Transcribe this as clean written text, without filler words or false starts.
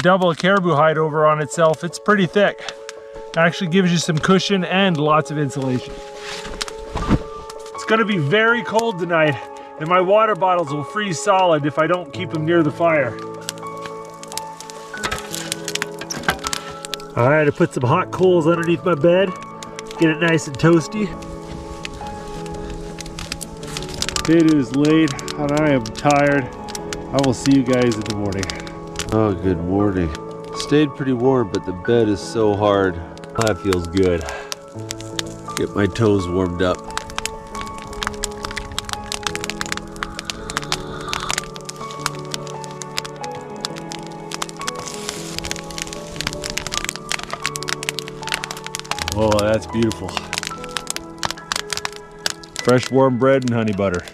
double a caribou hide over on itself, it's pretty thick. It actually gives you some cushion and lots of insulation. It's gonna be very cold tonight, and my water bottles will freeze solid if I don't keep them near the fire. All right, I put some hot coals underneath my bed, get it nice and toasty. It is late and I am tired. I will see you guys in the morning. Oh, good morning. Stayed pretty warm, but the bed is so hard. That feels good. Get my toes warmed up. Oh, that's beautiful. Fresh warm bread and honey butter.